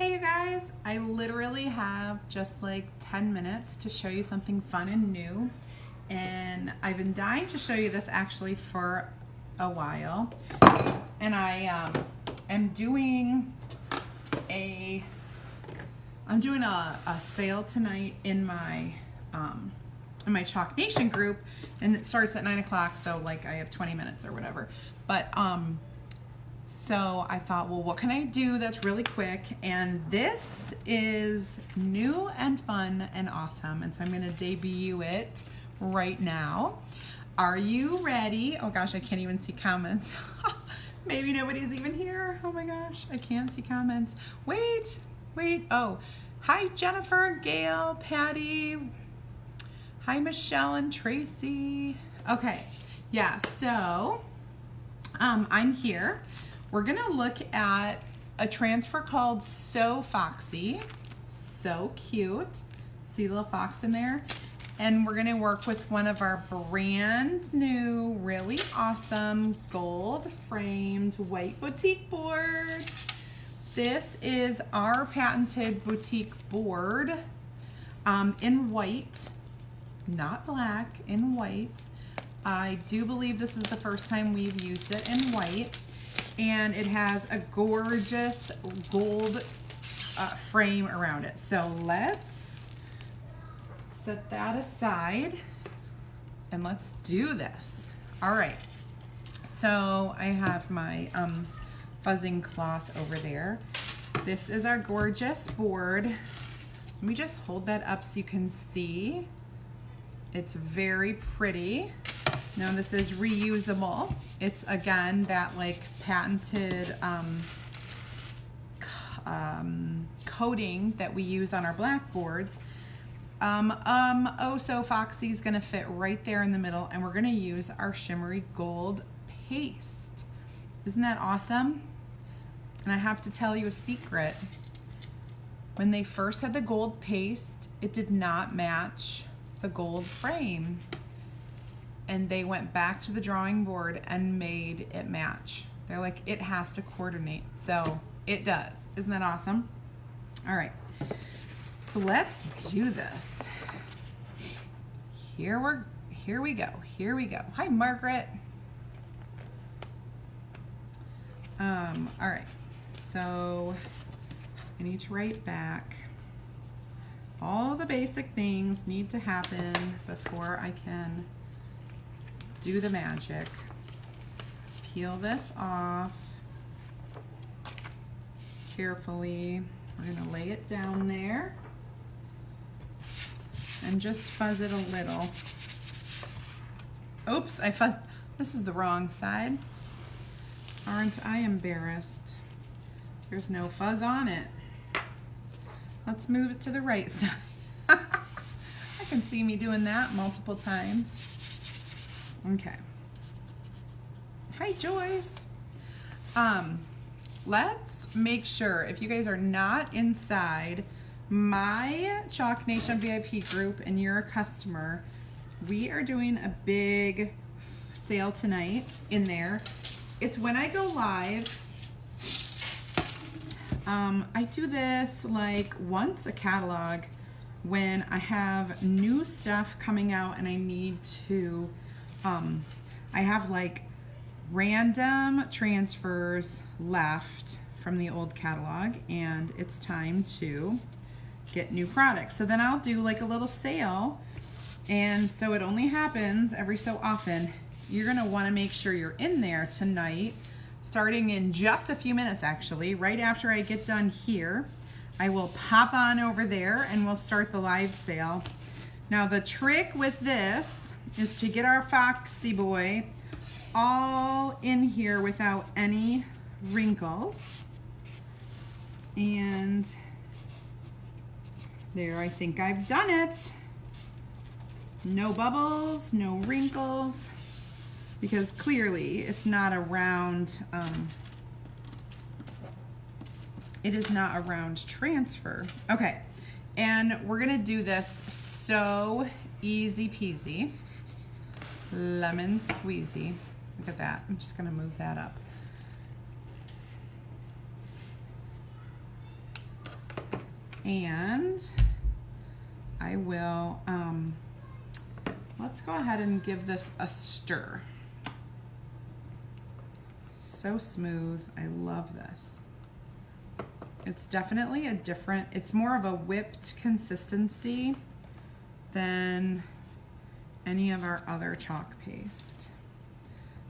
Hey you guys, I literally have just like 10 minutes to show you something fun and new, and I've been dying to show you this actually for a while. And I am doing a sale tonight in my Chalk Nation group, and it starts at 9 o'clock, so like I have 20 minutes or whatever. But so I thought, well, what can I do that's really quick? And this is new and fun and awesome. And so I'm going to debut it right now. Are you ready? Oh gosh, I can't even see comments. Maybe nobody's even here. Oh my gosh, I can't see comments. Wait. Oh, hi Jennifer, Gail, Patty. Hi Michelle and Tracy. Okay, yeah, so I'm here. We're gonna look at a transfer called So Foxy. So cute. See the little fox in there? And we're gonna work with one of our brand new, really awesome gold framed white boutique boards. This is our patented boutique board in white, not black, in white. I do believe this is the first time we've used it in white. And it has a gorgeous gold frame around it. So let's set that aside and let's do this. All right, so I have my buzzing cloth over there. This is our gorgeous board. Let me just hold that up so you can see. It's very pretty. Now this is reusable. It's again that like patented coating that we use on our blackboards. Oh So Foxy is gonna fit right there in the middle, and we're gonna use our shimmery gold paste. Isn't that awesome? And I have to tell you a secret. When they first had the gold paste, it did not match the gold frame. And they went back to the drawing board and made it match. They're like, it has to coordinate. So it does. Isn't that awesome? All right, so let's do this. Here we go. Hi, Margaret. All right, so I need to write back. All the basic things need to happen before I can do the magic. Peel this off carefully. We're gonna lay it down there and just fuzz it a little. Oops, I fuzzed. This is the wrong side. Aren't I embarrassed? There's no fuzz on it. Let's move it to the right side. I can see me doing that multiple times. Okay. Hi, Joyce. Let's make sure, if you guys are not inside my Chalk Nation VIP group and you're a customer, we are doing a big sale tonight in there. It's when I go live. I do this like once a catalog when I have new stuff coming out and I need to I have like random transfers left from the old catalog and it's time to get new products. So then I'll do like a little sale, and so it only happens every so often. You're gonna wanna make sure you're in there tonight, starting in just a few minutes actually. Right after I get done here, I will pop on over there and we'll start the live sale. Now the trick with this is to get our Foxy boy all in here without any wrinkles. And there, I think I've done it. No bubbles, no wrinkles, because clearly it's not a round, it is not a round transfer. Okay, and we're gonna do this so easy peasy. Lemon squeezy. Look at that. I'm just gonna move that up. And I will, let's go ahead and give this a stir. So smooth, I love this. It's definitely a different, it's more of a whipped consistency than any of our other chalk paste.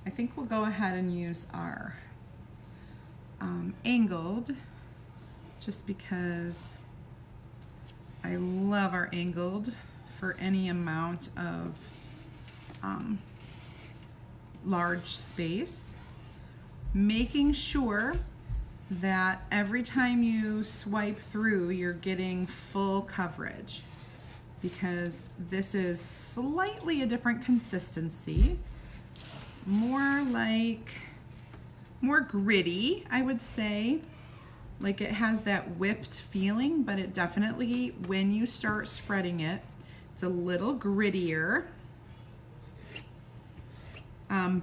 I think we'll go ahead and use our angled, just because I love our angled for any amount of large space. Making sure that every time you swipe through, you're getting full coverage, because this is slightly a different consistency, more gritty, I would say. Like, it has that whipped feeling, but it definitely, when you start spreading it, it's a little grittier.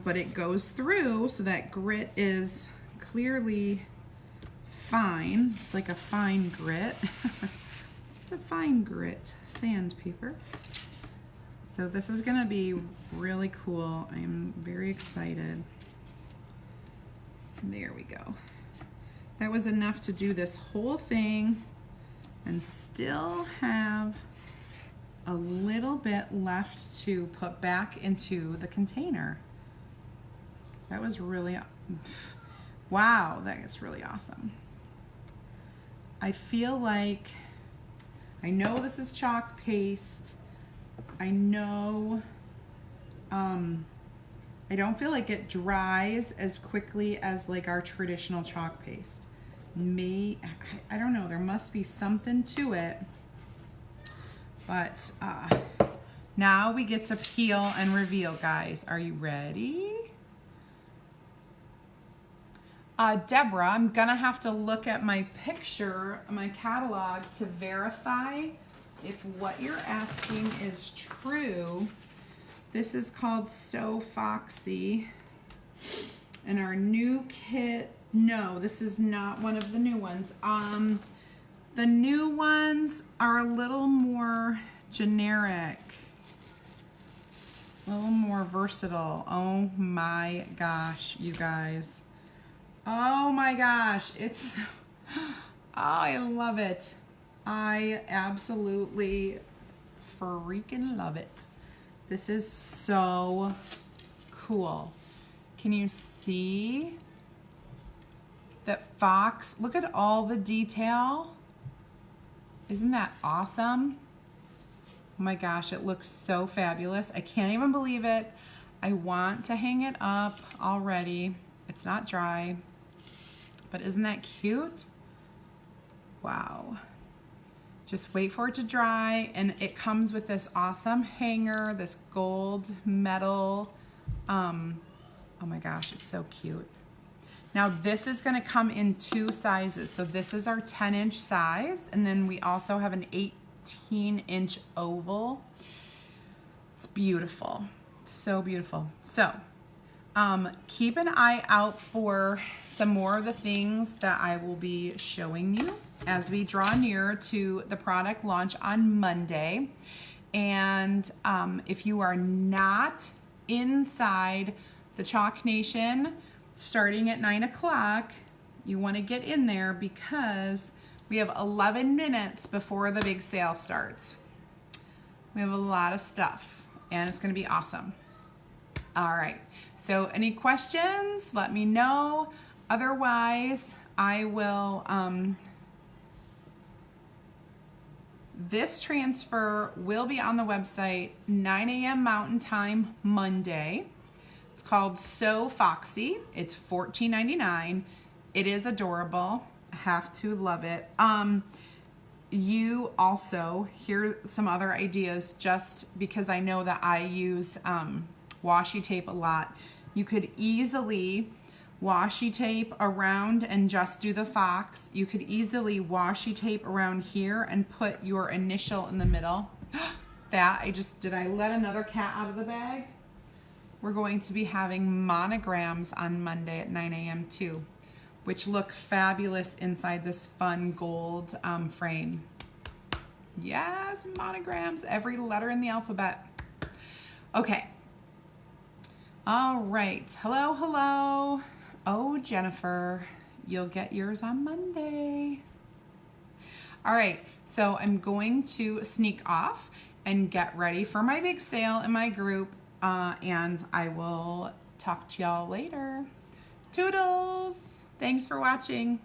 But it goes through, so that grit is clearly fine. It's like a fine grit. It's a fine grit sandpaper. So this is gonna be really cool. I'm very excited. There we go. That was enough to do this whole thing and still have a little bit left to put back into the container. That was really, wow, that is really awesome. I feel like, I know this is chalk paste. I know, I don't feel like it dries as quickly as like our traditional chalk paste. I don't know, there must be something to it. But now we get to peel and reveal, guys. Are you ready? Deborah, I'm gonna have to look at my picture, my catalog, to verify if what you're asking is true. This is called So Foxy. And our new kit, no, this is not one of the new ones. The new ones are a little more generic, a little more versatile. Oh my gosh, you guys. Oh my gosh, it's, oh, I love it. I absolutely freaking love it. This is so cool. Can you see that fox? Look at all the detail. Isn't that awesome? Oh my gosh, it looks so fabulous. I can't even believe it. I want to hang it up already. It's not dry, but isn't that cute? Wow. Just wait for it to dry, and it comes with this awesome hanger, this gold metal. Oh my gosh, it's so cute. Now this is gonna come in 2 sizes. So this is our 10-inch size, and then we also have an 18-inch oval. It's beautiful, so beautiful. So keep an eye out for some more of the things that I will be showing you as we draw near to the product launch on Monday. And if you are not inside the Chalk Nation starting at 9 o'clock, you want to get in there, because we have 11 minutes before the big sale starts. We have a lot of stuff, and it's going to be awesome. All right, so any questions, let me know. Otherwise, I will, this transfer will be on the website 9 a.m. Mountain Time Monday. It's called So Foxy. It's $14.99. It is adorable. I have to love it. You also, hear some other ideas, just because I know that I use washi tape a lot. You could easily washi tape around and just do the fox. You could easily washi tape around here and put your initial in the middle. Did I let another cat out of the bag? We're going to be having monograms on Monday at 9 a.m. too, which look fabulous inside this fun gold frame. Yes, monograms, every letter in the alphabet. Okay. All right. Hello, hello. Oh, Jennifer, you'll get yours on Monday. All right. So I'm going to sneak off and get ready for my big sale in my group. And I will talk to y'all later. Toodles. Thanks for watching.